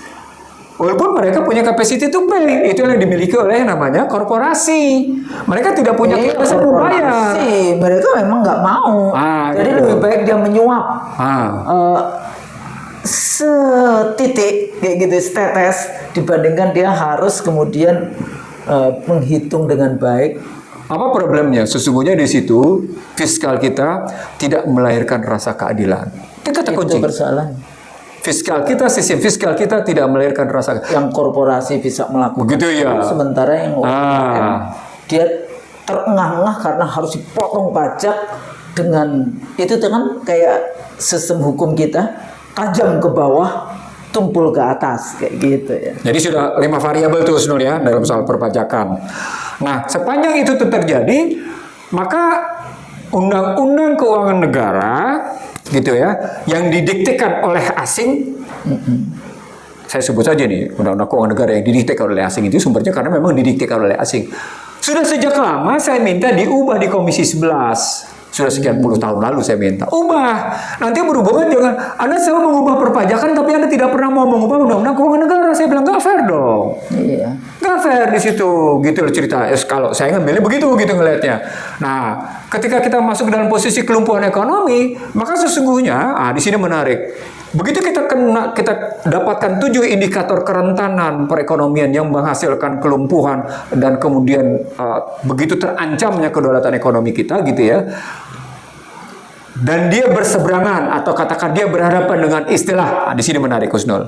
Walaupun mereka punya capacity to pay, itu yang dimiliki oleh namanya korporasi. Mereka tidak punya kebiasaan membayar. Mereka memang nggak mau. Jadi gitu. lebih baik dia menyuap setitik kayak gitu, setetes, dibandingkan dia harus kemudian menghitung dengan baik. Apa problemnya? Sesungguhnya di situ fiskal kita tidak melahirkan rasa keadilan. Itu kata kunci. Persoalan. Sistem fiskal kita tidak melahirkan rasa. Yang korporasi bisa melakukan. Begitu ya. Sementara yang dia terengah-engah karena harus dipotong pajak dengan itu kan kayak sistem hukum kita tajam ke bawah, tumpul ke atas kayak gitu ya. Jadi sudah 5 variabel tuh Snul ya dalam soal perpajakan. Nah, sepanjang itu terjadi, maka undang-undang keuangan negara gitu ya, yang didiktekan oleh asing. Saya sebut saja nih, undang-undang keuangan negara yang didiktekan oleh asing itu sumbernya karena memang didiktekan oleh asing. Sudah sejak lama saya minta diubah di Komisi 11. Sudah sekian puluh tahun lalu saya minta ubah. Nanti berhubungan dengan Anda selalu mengubah perpajakan tapi Anda tidak pernah mau mengubah undang-undang keuangan negara. Saya bilang nggak fair dong. Iya. Nggak fair di situ, gitu loh cerita. Kalau saya ngambilnya begitu ngelihatnya. Nah, ketika kita masuk dalam posisi kelumpuhan ekonomi, maka sesungguhnya di sini menarik. Begitu kita dapatkan 7 indikator kerentanan perekonomian yang menghasilkan kelumpuhan dan kemudian begitu terancamnya kedaulatan ekonomi kita gitu ya. Dan dia berseberangan atau katakan dia berhadapan dengan istilah di sini menarik Kusnul.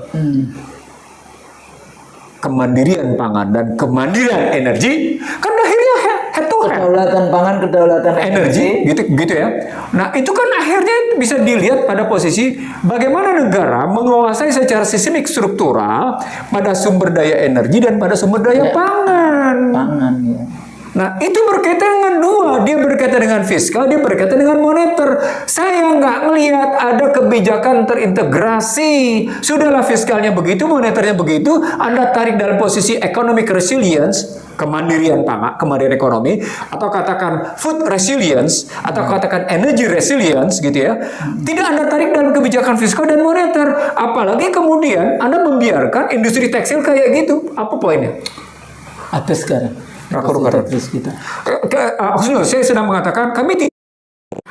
Kemandirian pangan dan kemandirian energi kan akhirnya head to head. Kedaulatan pangan, kedaulatan energi gitu ya. Nah, itu kan akhirnya bisa dilihat pada posisi bagaimana negara menguasai secara sistemik struktural pada sumber daya energi dan pada sumber daya pangan. Ya. Nah, itu berkaitan dengan dua. Dia berkaitan dengan fiskal, dia berkaitan dengan moneter. Saya nggak melihat ada kebijakan terintegrasi. Sudahlah fiskalnya begitu, moneternya begitu. Anda tarik dalam posisi economic resilience, kemandirian pangan, kemandirian ekonomi, atau katakan food resilience, atau katakan energy resilience, gitu ya. Tidak Anda tarik dalam kebijakan fiskal dan moneter. Apalagi kemudian Anda membiarkan industri tekstil kayak gitu. Apa poinnya? Habis sekarang. Kita. Saya sedang mengatakan kami tidak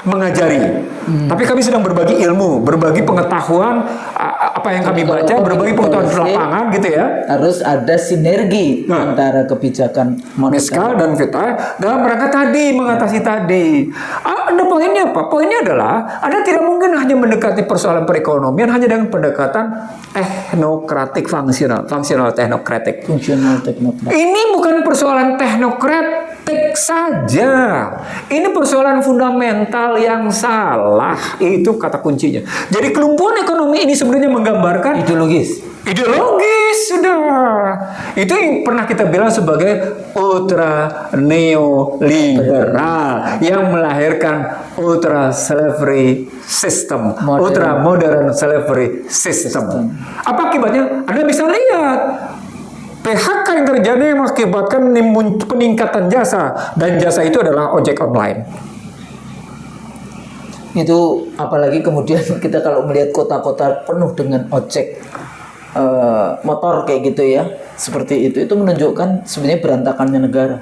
mengajari, tapi kami sedang berbagi ilmu, berbagi pengetahuan apa yang kami baca, berbagi pengetahuan di lapangan gitu ya. Harus ada sinergi antara kebijakan fiskal dan fiskal dalam rangka tadi mengatasi tadi. Ada poinnya apa? Poinnya adalah Anda tidak mungkin hanya mendekati persoalan perekonomian hanya dengan pendekatan teknokratik fungsional teknokratik. Ini bukan persoalan teknokratik saja. Ini persoalan fundamental yang salah. Itu kata kuncinya. Jadi kelumpuhan ekonomi ini sebenarnya menggambarkan ideologis sudah. Itu yang pernah kita bilang sebagai ultra neoliberal yang melahirkan ultra slavery system, ultra modern slavery system. Apa akibatnya? Anda bisa lihat PHK yang terjadi mengakibatkan peningkatan jasa, dan jasa itu adalah ojek online. Itu apalagi kemudian kita kalau melihat kota-kota penuh dengan ojek motor kayak gitu ya, seperti itu menunjukkan sebenarnya berantakannya negara.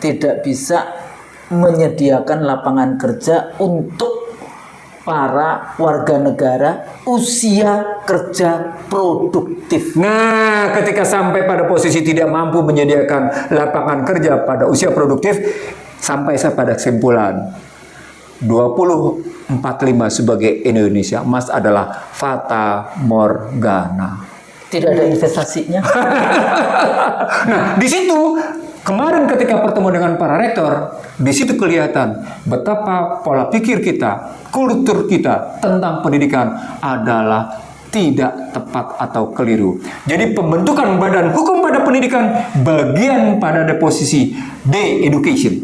Tidak bisa menyediakan lapangan kerja untuk para warga negara usia kerja produktif. Nah, ketika sampai pada posisi tidak mampu menyediakan lapangan kerja pada usia produktif, sampai saya pada kesimpulan 2045 sebagai Indonesia Emas adalah fata morgana. Tidak ada investasinya. Nah, di situ kemarin ketika bertemu dengan para rektor, di situ kelihatan betapa pola pikir kita, kultur kita tentang pendidikan adalah tidak tepat atau keliru. Jadi pembentukan badan hukum pada pendidikan bagian pada posisi de-education.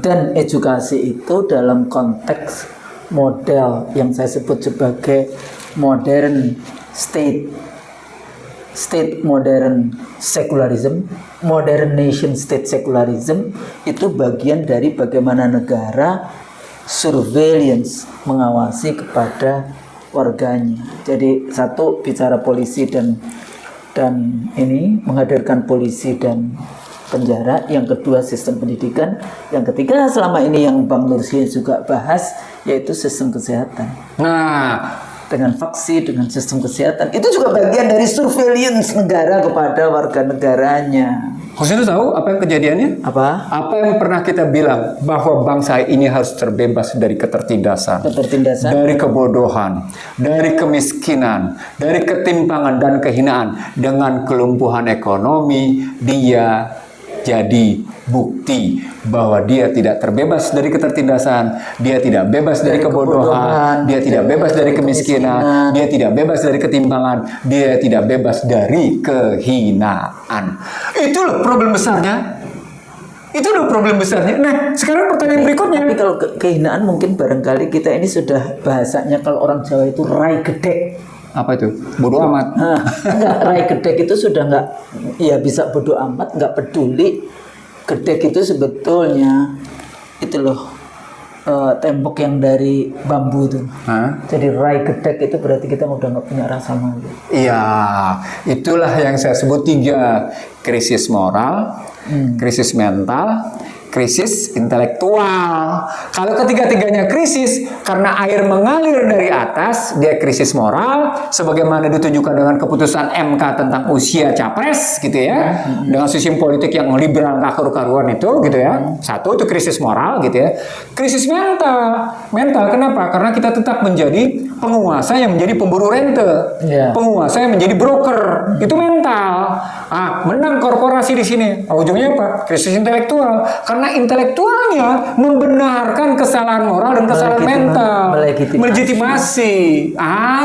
Dan edukasi itu dalam konteks model yang saya sebut sebagai modern state modern secularism, modern nation state secularism, itu bagian dari bagaimana negara surveillance, mengawasi kepada warganya. Jadi satu bicara polisi dan ini menghadirkan polisi dan penjara, yang kedua sistem pendidikan, yang ketiga selama ini yang Bang Nursi juga bahas yaitu sistem kesehatan. Nah, dengan vaksin, dengan sistem kesehatan, itu juga bagian dari surveillance negara kepada warga negaranya. Husnul tahu apa yang kejadiannya? Apa? Apa yang pernah kita bilang bahwa bangsa ini harus terbebas dari ketertindasan, dari kebodohan, dari kemiskinan, dari ketimpangan dan kehinaan. Dengan kelumpuhan ekonomi, dia jadi bukti bahwa dia tidak terbebas dari ketertindasan, dia tidak bebas dari kebodohan, dia tidak bebas dari kemiskinan, dia tidak bebas dari ketimpangan, dia tidak bebas dari kehinaan. Itu loh problem besarnya. Itu loh problem besarnya. Nah, sekarang pertanyaan berikutnya. Tapi kalau kehinaan mungkin barangkali kita ini sudah bahasanya kalau orang Jawa itu rai gedek. Apa itu? Bodoh amat. Enggak, rai gedek itu sudah enggak, ya bisa bodoh amat, enggak peduli. Gedek itu sebetulnya itu loh tembok yang dari bambu itu. Jadi rai gedek itu berarti kita udah nggak punya rasa malu. Iya, itulah yang saya sebut 3: krisis moral, krisis mental, krisis intelektual. Kalau ketiga-tiganya krisis karena air mengalir dari atas, dia krisis moral, sebagaimana ditunjukkan dengan keputusan MK tentang usia capres, gitu ya, dengan sistem politik yang liberal karuan itu, gitu ya. Satu itu krisis moral, gitu ya. Krisis mental, kenapa? Karena kita tetap menjadi penguasa yang menjadi pemburu rente, penguasa yang menjadi broker, itu mental. Menang korporasi di sini, ujungnya apa? Krisis intelektual. Karena intelektualnya membenarkan kesalahan moral dan kesalahan mental, melegitimasi.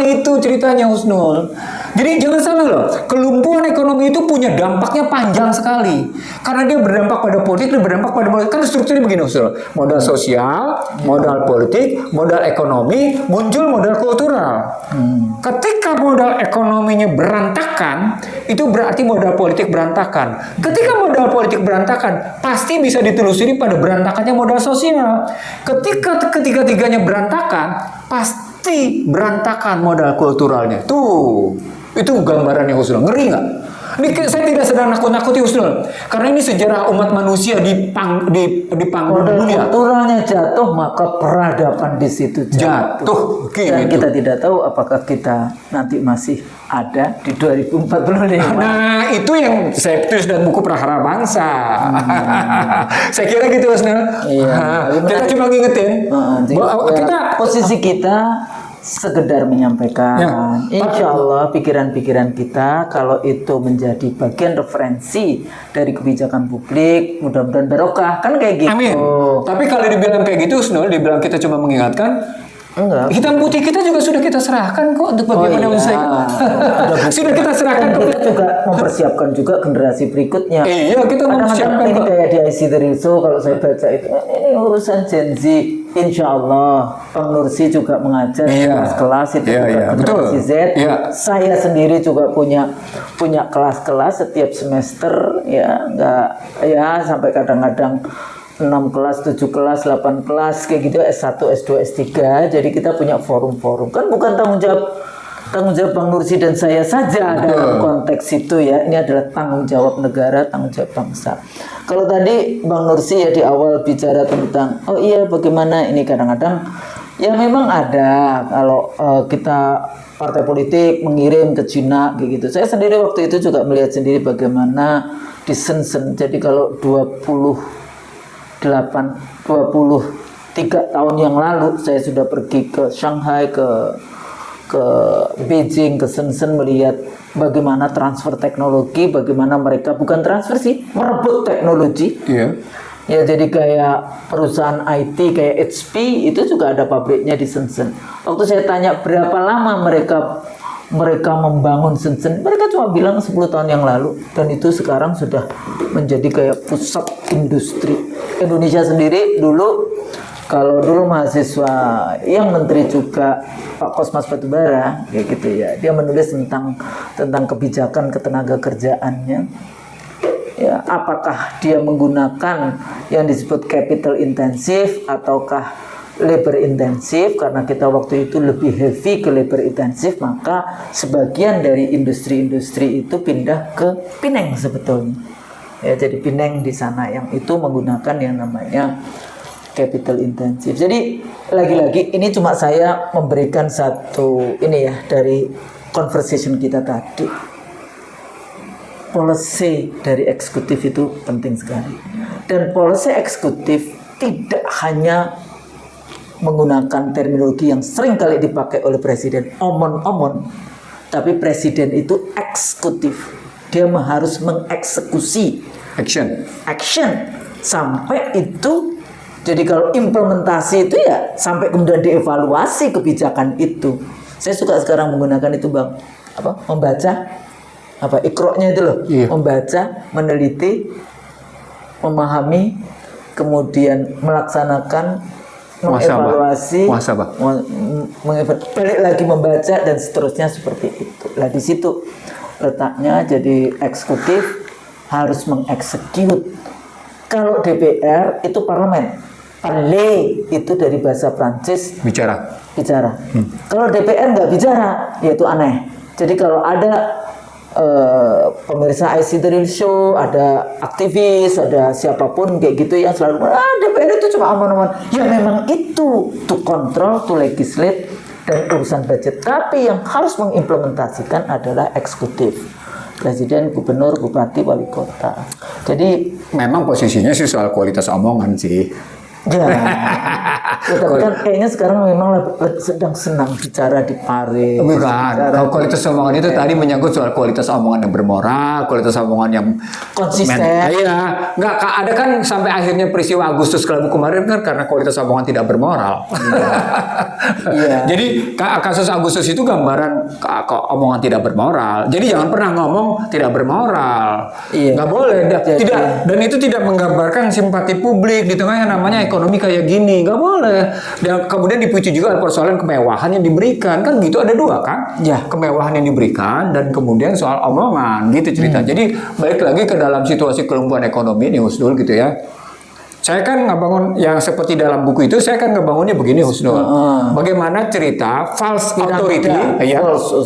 Itu ceritanya Husnul. Jadi jangan salah loh, kelumpuhan ekonomi itu punya dampaknya panjang sekali. Karena dia berdampak pada politik, dia berdampak pada politik. Kan strukturnya begini Husnul. Modal sosial, modal politik, modal ekonomi, muncul modal kultural. Ketika modal ekonominya berantakan, itu berarti modal politik berantakan. Ketika modal politik berantakan, pasti bisa ditelusuri pada berantakannya modal sosial. Ketika ketiga-tiganya berantakan, pasti berantakan modal kulturalnya. Tuh, itu gambarannya Husnul. Ngeri nggak? Ini saya tidak sedang nakut-nakuti Husnul, karena ini sejarah umat manusia di panggung dunia. Kulturalnya jatuh, maka peradaban di situ jatuh. Dan kita tidak tahu apakah kita nanti masih ada di 2045. Nah, itu yang saya tulis dalam buku Prahara Bangsa. Saya kira gitu Husnul. Kita cuma ngingetin bahwa posisi kita sekedar menyampaikan, insya Allah pikiran-pikiran kita kalau itu menjadi bagian referensi dari kebijakan publik, mudah-mudahan barokah, kan kayak gitu. Amin. Tapi kalau dibilang kayak gitu, Snul, dibilang kita cuma mengingatkan, enggak. Hitam putih kita juga sudah kita serahkan kok untuk bagaimana menyelesaikan. Sudah kita serahkan. Kita juga mempersiapkan juga generasi berikutnya. Iya, kita mempersiapkan. Ini kayak di IC Teriso kalau saya baca itu, ini urusan Gen Z. Insya Allah, Bang Nursi juga mengajar kelas-kelas itu juga generasi Z. Saya sendiri juga punya kelas-kelas setiap semester, sampai kadang-kadang 6 kelas, 7 kelas, 8 kelas kayak gitu, S1, S2, S3. Jadi kita punya forum-forum. Kan bukan tanggung jawab tanggung jawab Bang Nursi dan saya saja dalam konteks itu ya. Ini adalah tanggung jawab negara, tanggung jawab bangsa. Kalau tadi Bang Nursi ya di awal bicara tentang oh iya bagaimana ini kadang-kadang ya memang ada kalau kita partai politik mengirim ke Cina kayak gitu. Saya sendiri waktu itu juga melihat sendiri bagaimana di Shenzhen. Jadi kalau 23 tahun yang lalu saya sudah pergi ke Shanghai, ke Beijing, ke Shenzhen melihat bagaimana transfer teknologi, bagaimana mereka bukan transfer sih, merebut teknologi. Iya. Ya jadi kayak perusahaan IT kayak HP itu juga ada pabriknya di Shenzhen. Waktu saya tanya berapa lama mereka membangun Shenzhen, mereka cuma bilang 10 tahun yang lalu, dan itu sekarang sudah menjadi kayak pusat industri. Indonesia sendiri dulu, kalau dulu mahasiswa yang menteri juga Pak Kosmas Batubara kayak gitu ya, dia menulis tentang kebijakan ketenaga kerjaannya. Ya, apakah dia menggunakan yang disebut capital intensif ataukah labor intensif? Karena kita waktu itu lebih heavy ke labor intensif, maka sebagian dari industri-industri itu pindah ke Pineng sebetulnya. Ya, jadi Pineng di sana yang itu menggunakan yang namanya capital intensif. Jadi lagi-lagi ini cuma saya memberikan satu ini ya dari conversation kita tadi. Policy dari eksekutif itu penting sekali. Dan policy eksekutif tidak hanya menggunakan terminologi yang sering kali dipakai oleh presiden, omon-omon, tapi presiden itu eksekutif. Dia harus mengeksekusi action sampai itu. Jadi kalau implementasi itu ya sampai kemudian dievaluasi kebijakan itu. Saya suka sekarang menggunakan itu Bang, membaca ikroknya itu loh, membaca, meneliti, memahami, kemudian melaksanakan, mengevaluasi, balik lagi membaca dan seterusnya seperti itu. Nah di situ letaknya. Jadi eksekutif harus mengeksekut. Kalau DPR itu parlemen, parler itu dari bahasa Prancis bicara. Kalau DPR nggak bicara, ya itu aneh. Jadi kalau ada pemirsa IC The Real Show, ada aktivis, ada siapapun kayak gitu yang selalu DPR itu cuma aman-aman. Ya memang itu to control, to legislate dan urusan budget. Tapi yang harus mengimplementasikan adalah eksekutif. Presiden, gubernur, bupati, wali kota. Jadi memang posisinya sih soal kualitas omongan sih. Ya, tapi kan kayaknya sekarang memang sedang senang bicara di pare. Bukan, kalau kualitas omongan itu tadi menyangkut soal kualitas omongan yang bermoral, kualitas omongan yang konsisten. Iya, nggak ada kan sampai akhirnya peristiwa Agustus Kelabu kemarin kan karena kualitas omongan tidak bermoral. Iya. Jadi kasus Agustus itu gambaran omongan tidak bermoral. Jadi jangan pernah ngomong tidak bermoral. Iya. Nggak boleh, tidak, dan itu tidak menggambarkan simpati publik di tengah yang namanya ekonomi kayak gini, nggak boleh. Dan kemudian dipicu juga persoalan kemewahan yang diberikan, kan gitu ada dua kan? Ya. Kemewahan yang diberikan dan kemudian soal omongan gitu cerita. Jadi balik lagi ke dalam situasi kelumpuhan ekonomi ini Husnul gitu ya. Saya kan ngebangun yang seperti dalam buku itu, saya kan ngebangunnya begini Husnul. Bagaimana cerita false authority,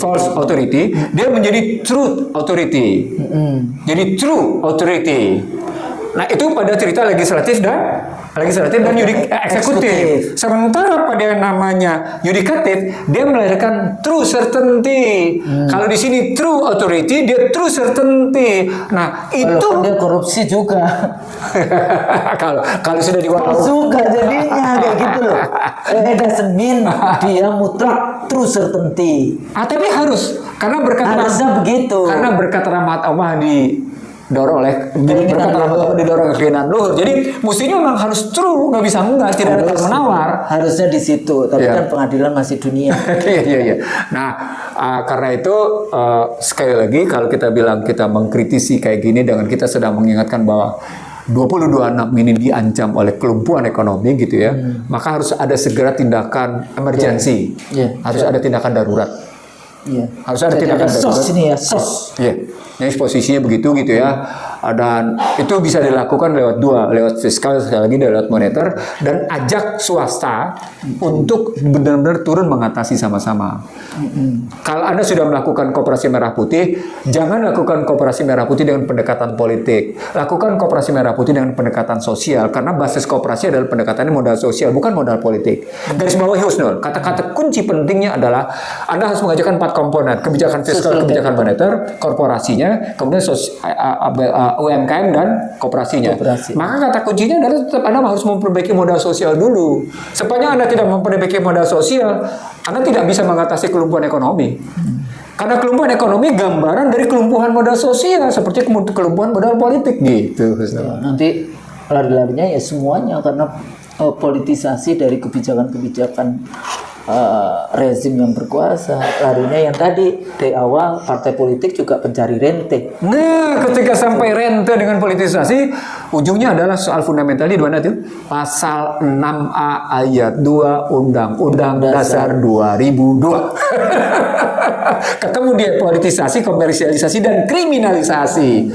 false authority, dia menjadi truth authority. Jadi true authority. Nah itu pada cerita legislatif dan eksekutif. Sementara pada yang namanya yudikatif, dia melahirkan true certainty. Kalau di sini true authority, dia true certainty. Nah itu dia korupsi juga. kalau sudah diwakil juga jadinya kayak gitu loh. Doesn't mean dia mutlak true certainty. Tapi harus harusnya begitu. Karena berkat rahmat Allah didorong oleh didorong keinginan luhur. Jadi mestinya memang harus true, nggak bisa enggak, tidak ada menawar. Harusnya di situ, tapi kan pengadilan masih dunia. Iya. Nah, karena itu sekali lagi kalau kita bilang kita mengkritisi kayak gini dengan kita sedang mengingatkan bahwa 2026 ini diancam oleh kelumpuhan ekonomi gitu ya, maka harus ada segera tindakan emergensi, harus ada tindakan darurat. Iya. Harus ada Jadi tindakan ada sos darurat. ini ya, sos. Iya, ini posisinya begitu gitu ya. Dan itu bisa dilakukan lewat fiskal, sekali lagi lewat moneter, dan ajak swasta untuk benar-benar turun mengatasi sama-sama. Kalau Anda sudah melakukan koperasi merah putih, jangan lakukan koperasi merah putih dengan pendekatan politik. Lakukan koperasi merah putih dengan pendekatan sosial, karena basis koperasi adalah pendekatannya modal sosial, bukan modal politik. Garis bawahi Husnul, kata-kata kunci pentingnya adalah Anda harus mengajarkan 4 komponen: kebijakan fiskal, kebijakan moneter, korporasinya, kemudian UMKM dan koperasinya. Koperasi. Maka kata kuncinya adalah tetap Anda harus memperbaiki modal sosial dulu. Sepanjang Anda tidak memperbaiki modal sosial, Anda tidak bisa mengatasi kelumpuhan ekonomi. Karena kelumpuhan ekonomi gambaran dari kelumpuhan modal sosial, seperti kelumpuhan modal politik gitu. Nanti lari-larinya ya semuanya, karena politisasi dari kebijakan-kebijakan rezim yang berkuasa. Larinya yang tadi dari awal partai politik juga pencari rente. Nah, ketika sampai rente dengan politisasi, ujungnya adalah soal fundamental di mana itu? Pasal 6A ayat 2 Undang-Undang Dasar 2002. Ketemu dia politisasi, komersialisasi, dan kriminalisasi.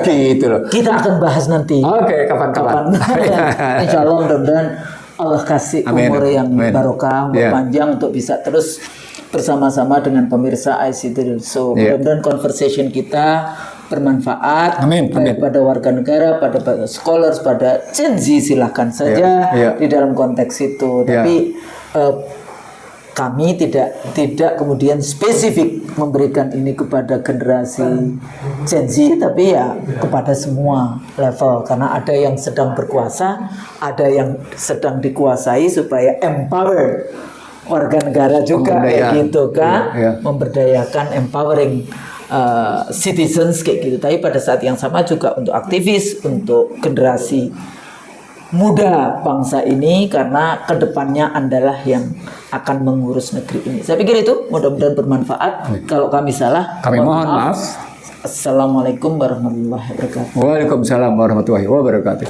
Gitu loh. Kita akan bahas nanti. Oke, kapan-kapan. Insya Allah mudah-mudahan Allah kasih Amin. umur yang Amin. barokah, umur Yeah. panjang untuk bisa terus bersama-sama dengan pemirsa ICT. So Yeah. mudah-mudahan conversation kita bermanfaat. Amin. Baik Amin. pada warga negara, pada scholars, pada Gen Z, silahkan saja Yeah. Yeah. di dalam konteks itu. Yeah. Tapi kami tidak kemudian spesifik memberikan ini kepada generasi Gen Z, tapi ya kepada semua level, karena ada yang sedang berkuasa, ada yang sedang dikuasai, supaya empower warga negara juga kayak gitu kan, Iya. memberdayakan, empowering citizens kayak gitu. Tapi pada saat yang sama juga untuk aktivis, untuk generasi muda bangsa ini, karena kedepannya adalah yang akan mengurus negeri ini. Saya pikir itu mudah-mudahan bermanfaat. Kalau kami salah, Kami mohon maaf. Assalamualaikum warahmatullahi wabarakatuh. Waalaikumsalam warahmatullahi wabarakatuh.